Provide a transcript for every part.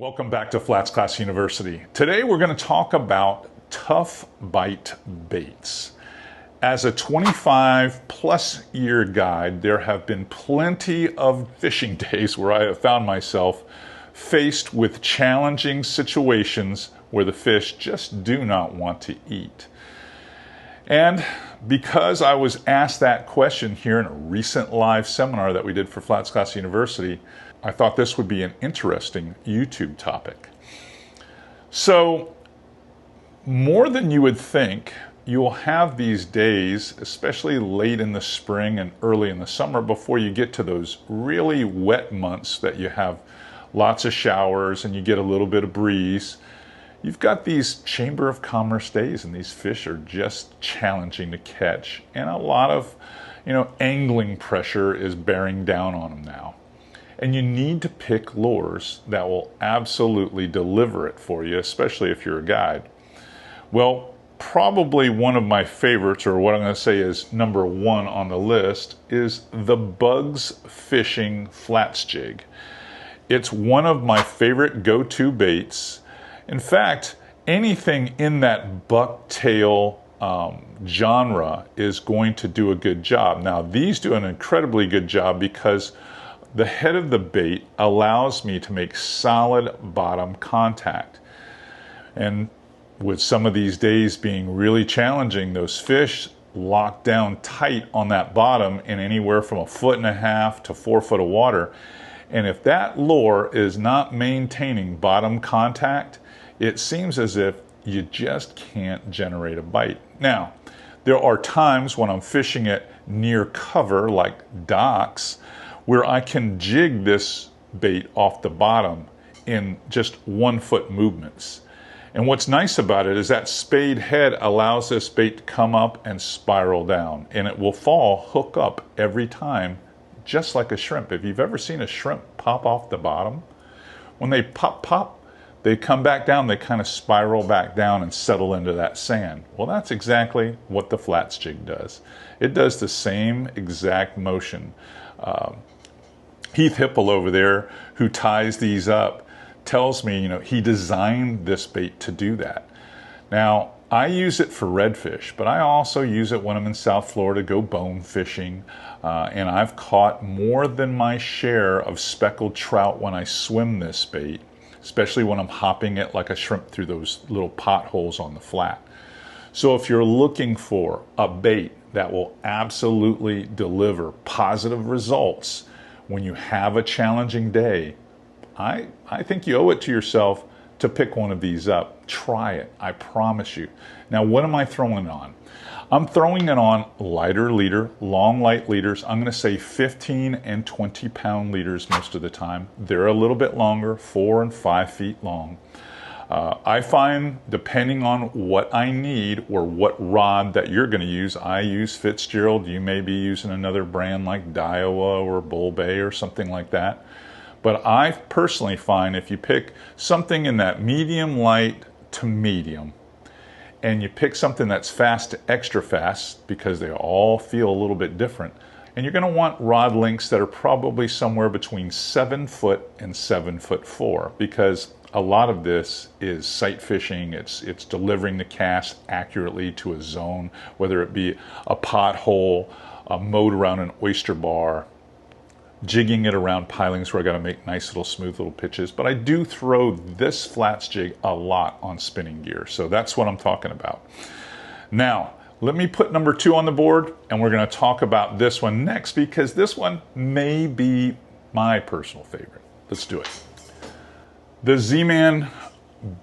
Welcome back to FlatsClass University. Today we're going to talk about tough bite baits. As a 25+ year guide, there have been plenty of fishing days where I have found myself faced with challenging situations where the fish just do not want to eat. And because I was asked that question here in a recent live seminar that we did for FlatsClass University, I thought this would be an interesting YouTube topic. So, more than you would think, you'll have these days, especially late in the spring and early in the summer, before you get to those really wet months that you have lots of showers and you get a little bit of breeze. You've got these Chamber of Commerce days, and these fish are just challenging to catch, and a lot of, angling pressure is bearing down on them now. And you need to pick lures that will absolutely deliver it for you, especially if you're a guide. Well, probably one of my favorites, or what I'm going to say is number one on the list, is the Bugs Fishing Flats Jig. It's one of my favorite go-to baits. In fact, anything in that bucktail genre is going to do a good job. Now, these do an incredibly good job because the head of the bait allows me to make solid bottom contact. And with some of these days being really challenging, those fish lock down tight on that bottom in anywhere from 1.5 feet to 4 foot of water. And if that lure is not maintaining bottom contact, it seems as if you just can't generate a bite. Now, there are times when I'm fishing it near cover, like docks, where I can jig this bait off the bottom in just 1 foot movements. And what's nice about it is that spade head allows this bait to come up and spiral down, and it will fall hook up every time, just like a shrimp. If you've ever seen a shrimp pop off the bottom, when they pop, they come back down, they kind of spiral back down and settle into that sand. Well, that's exactly what the flats jig does. It does the same exact motion. Heath Hipple over there, who ties these up, tells me, he designed this bait to do that. Now, I use it for redfish, but I also use it when I'm in South Florida, go bone fishing, and I've caught more than my share of speckled trout when I swim this bait, especially when I'm hopping it like a shrimp through those little potholes on the flat. So if you're looking for a bait that will absolutely deliver positive results when you have a challenging day, I think you owe it to yourself to pick one of these up. Try it, I promise you. Now, what am I throwing it on? I'm throwing it on lighter leader, long light leaders. I'm gonna say 15 and 20 pound leaders most of the time. They're a little bit longer, 4 and 5 feet long. I find, depending on what I need or what rod that you're gonna use, I use Fitzgerald. You may be using another brand like Daiwa or Bull Bay or something like that. But I personally find if you pick something in that medium light to medium, and you pick something that's fast to extra fast, because they all feel a little bit different, and you're going to want rod lengths that are probably somewhere between 7 foot and 7'4", because a lot of this is sight fishing. It's delivering the cast accurately to a zone, whether it be a pothole, a moat around an oyster bar, jigging it around pilings where I got to make nice little smooth little pitches. But I do throw this flats jig a lot on spinning gear, so that's what I'm talking about. Now, let me put number 2 on the board, and we're going to talk about this one next, because this one may be my personal favorite. Let's do it. The ZMan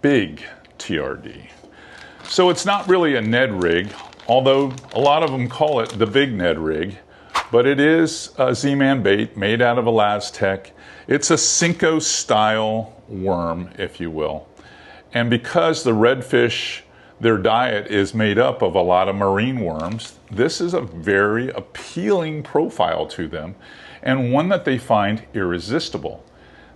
Big TRD. So it's not really a Ned rig, although a lot of them call it the Big Ned rig. But it is a ZMan bait made out of Elastec. It's a Senko style worm, if you will. And because the redfish, their diet is made up of a lot of marine worms, this is a very appealing profile to them, and one that they find irresistible.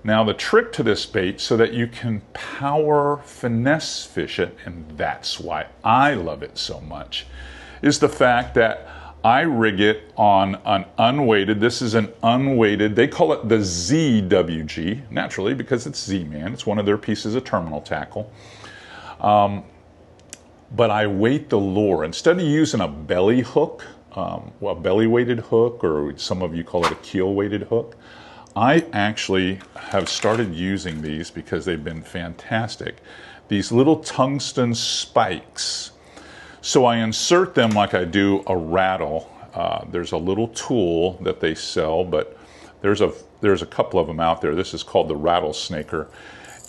Now, the trick to this bait, so that you can power finesse fish it, and that's why I love it so much, is the fact that I rig it on an unweighted, this is an unweighted, they call it the ZWG, naturally, because it's Z-Man. It's one of their pieces of terminal tackle. But I weight the lure. Instead of using a belly hook, a belly weighted hook, or some of you call it a keel weighted hook, I actually have started using these because they've been fantastic. These little tungsten spikes. So I insert them like I do a rattle. There's a little tool that they sell, but there's a couple of them out there. This is called the rattlesnaker.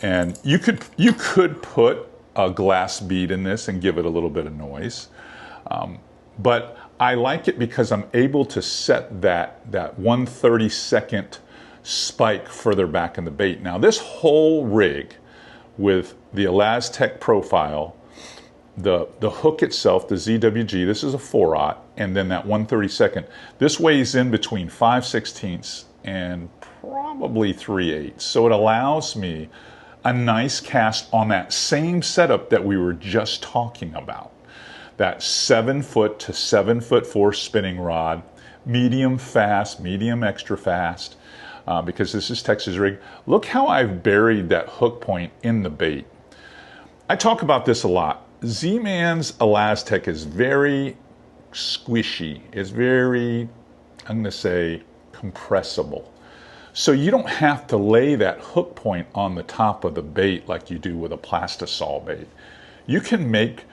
And you could put a glass bead in this and give it a little bit of noise. But I like it because I'm able to set that 1/32nd spike further back in the bait. Now this whole rig with the ElasTech profile, the hook itself, the ZWG, this is a 4/0, and then that 1/32nd, this weighs in between 5/16 and probably 3/8. So it allows me a nice cast on that same setup that we were just talking about. That 7-foot to 7'4" spinning rod, medium fast, medium extra fast, because this is Texas rig. Look how I've buried that hook point in the bait. I talk about this a lot. Z-Man's ElasTech is very squishy. It's very, I'm going to say, compressible. So you don't have to lay that hook point on the top of the bait like you do with a plastisol bait. You can make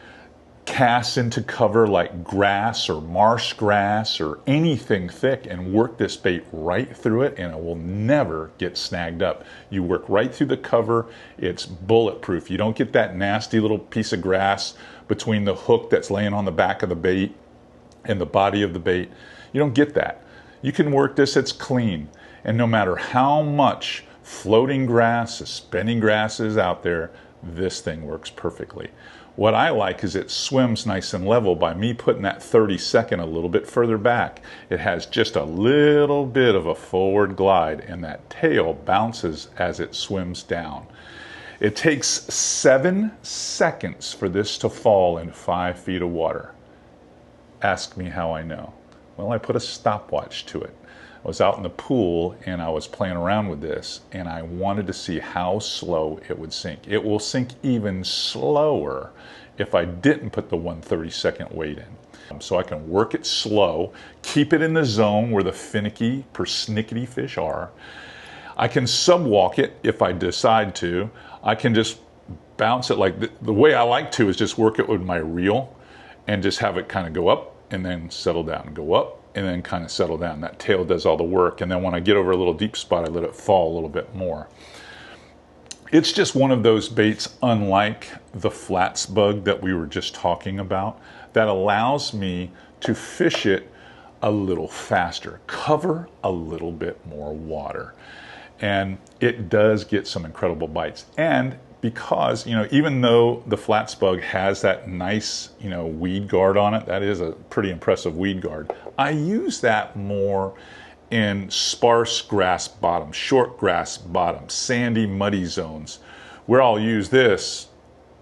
casts into cover like grass or marsh grass or anything thick and work this bait right through it, and it will never get snagged up. You work right through the cover. It's bulletproof. You don't get that nasty little piece of grass between the hook that's laying on the back of the bait and the body of the bait. You don't get that. You can work this, it's clean. And no matter how much floating grass, spinning grass is out there, this thing works perfectly. What I like is it swims nice and level by me putting that 32nd a little bit further back. It has just a little bit of a forward glide, and that tail bounces as it swims down. It takes 7 seconds for this to fall in 5 feet of water. Ask me how I know. Well, I put a stopwatch to it. I was out in the pool and I was playing around with this, and I wanted to see how slow it would sink. It will sink even slower if I didn't put the 1/32nd weight in. So I can work it slow, keep it in the zone where the finicky, persnickety fish are. I can subwalk it if I decide to. I can just bounce it like the way I like to is just work it with my reel and just have it kind of go up and then settle down, go up and then kind of settle down. That tail does all the work, and then when I get over a little deep spot, I let it fall a little bit more. It's just one of those baits, unlike the flats bug that we were just talking about, that allows me to fish it a little faster, cover a little bit more water. And it does get some incredible bites. And because, you know, even though the flats bug has that nice, you know, weed guard on it, that is a pretty impressive weed guard, I use that more in sparse grass bottom, short grass bottom, sandy, muddy zones, where I'll use this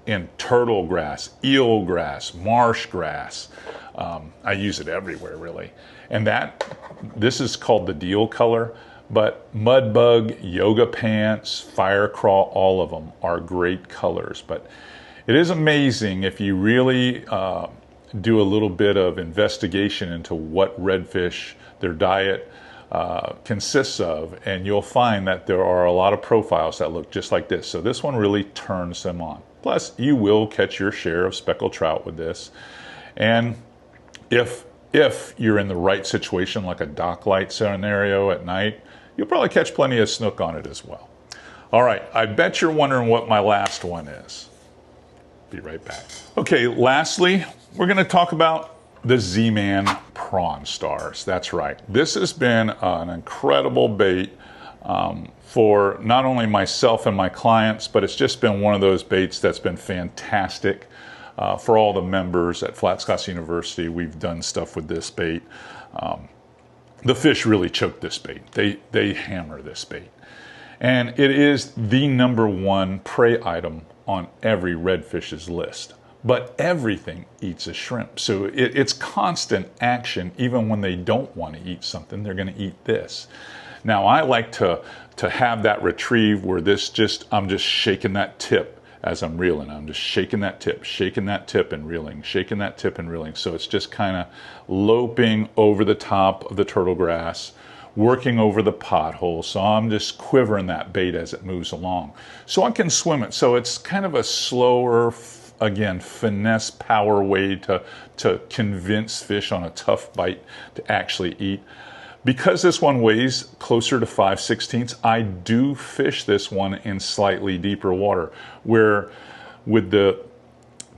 in turtle grass, eel grass, marsh grass. I use it everywhere, really. And this is called the deal color. But mud bug, yoga pants, fire crawl, all of them are great colors. But it is amazing if you really do a little bit of investigation into what redfish, their diet consists of, and you'll find that there are a lot of profiles that look just like this. So this one really turns them on. Plus, you will catch your share of speckled trout with this. And if you're in the right situation, like a dock light scenario at night, you'll probably catch plenty of snook on it as well. All right, I bet you're wondering what my last one is. Be right back. Okay, lastly, we're going to talk about the Z-Man Prawn Stars. That's right. This has been an incredible bait for not only myself and my clients, but it's just been one of those baits that's been fantastic for all the members at FlatsClass University. We've done stuff with this bait. The fish really choke this bait. They hammer this bait. And it is the #1 prey item on every redfish's list. but everything eats a shrimp. So it's constant action. Even when they don't want to eat something, they're going to eat this. Now I like to have that retrieve where I'm just shaking that tip as I'm reeling. I'm just shaking that tip and reeling, shaking that tip and reeling. So it's just kind of loping over the top of the turtle grass, working over the pothole. So I'm just quivering that bait as it moves along. So I can swim it. So it's kind of a slower, again, finesse power way to convince fish on a tough bite to actually eat. Because this one weighs closer to 5/16, I do fish this one in slightly deeper water, where with the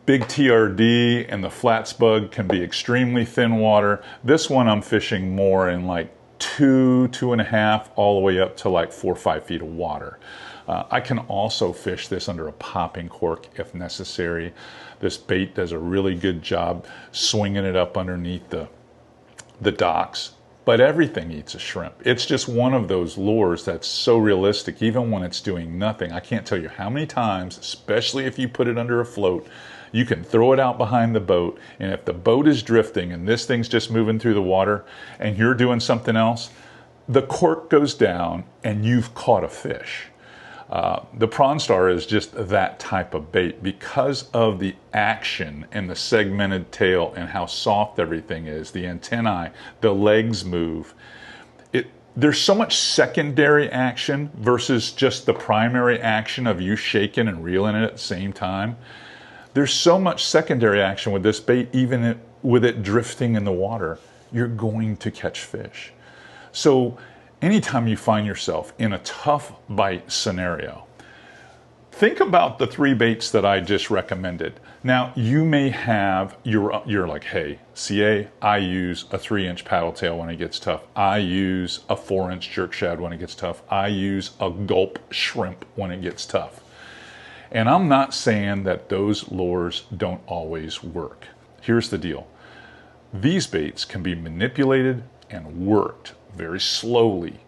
Big TRD and the flats bug can be extremely thin water. This one I'm fishing more in like 2.5, all the way up to like 4 or 5 feet of water. I can also fish this under a popping cork if necessary. This bait does a really good job swinging it up underneath the docks. But everything eats a shrimp. It's just one of those lures that's so realistic, even when it's doing nothing. I can't tell you how many times, especially if you put it under a float, you can throw it out behind the boat, and if the boat is drifting and this thing's just moving through the water and you're doing something else, the cork goes down and you've caught a fish. The Prawn Star is just that type of bait because of the action and the segmented tail and how soft everything is, the antennae, the legs move. There's so much secondary action versus just the primary action of you shaking and reeling it at the same time. There's so much secondary action with this bait, even with it drifting in the water, you're going to catch fish. So anytime you find yourself in a tough bite scenario, think about the 3 baits that I just recommended. Now, you may have, you're like, hey, CA, I use a 3-inch paddle tail when it gets tough. I use a 4-inch jerk shad when it gets tough. I use a gulp shrimp when it gets tough. And I'm not saying that those lures don't always work. Here's the deal. These baits can be manipulated and worked very slowly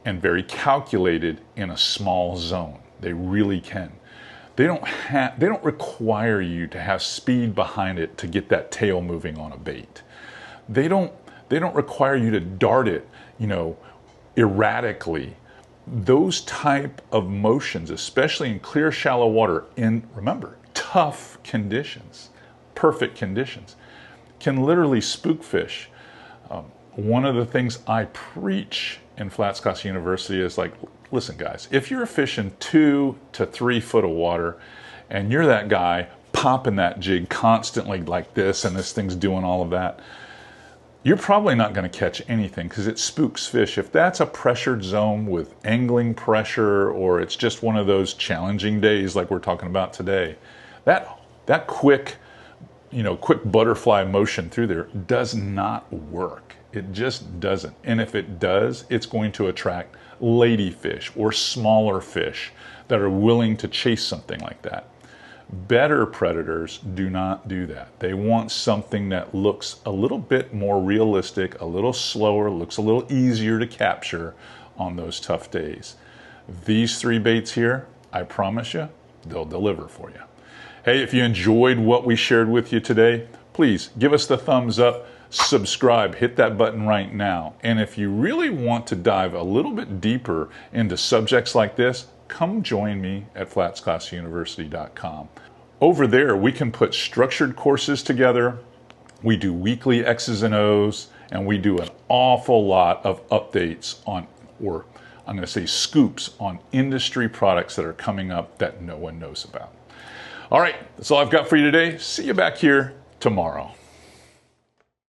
and very calculated in a small zone. They really can. They don't require you to have speed behind it to get that tail moving on a bait. They don't require you to dart it, erratically. Those type of motions, especially in clear, shallow water, in, remember, tough conditions, perfect conditions, can literally spook fish. One of the things I preach in FlatsClass University is like, listen guys, if you're fishing 2 to 3 foot of water and you're that guy popping that jig constantly like this and this thing's doing all of that, you're probably not going to catch anything because it spooks fish. If that's a pressured zone with angling pressure, or it's just one of those challenging days like we're talking about today, that quick butterfly motion through there does not work. It just doesn't. And if it does, it's going to attract ladyfish or smaller fish that are willing to chase something like that. Better predators do not do that. They want something that looks a little bit more realistic, a little slower, looks a little easier to capture on those tough days. These 3 baits here, I promise you, they'll deliver for you. Hey, if you enjoyed what we shared with you today, please give us the thumbs up, subscribe, hit that button right now. And if you really want to dive a little bit deeper into subjects like this, come join me at FlatsClassUniversity.com. Over there, we can put structured courses together. We do weekly X's and O's, and we do an awful lot of updates on, or I'm going to say scoops on industry products that are coming up that no one knows about. All right, that's all I've got for you today. See you back here tomorrow.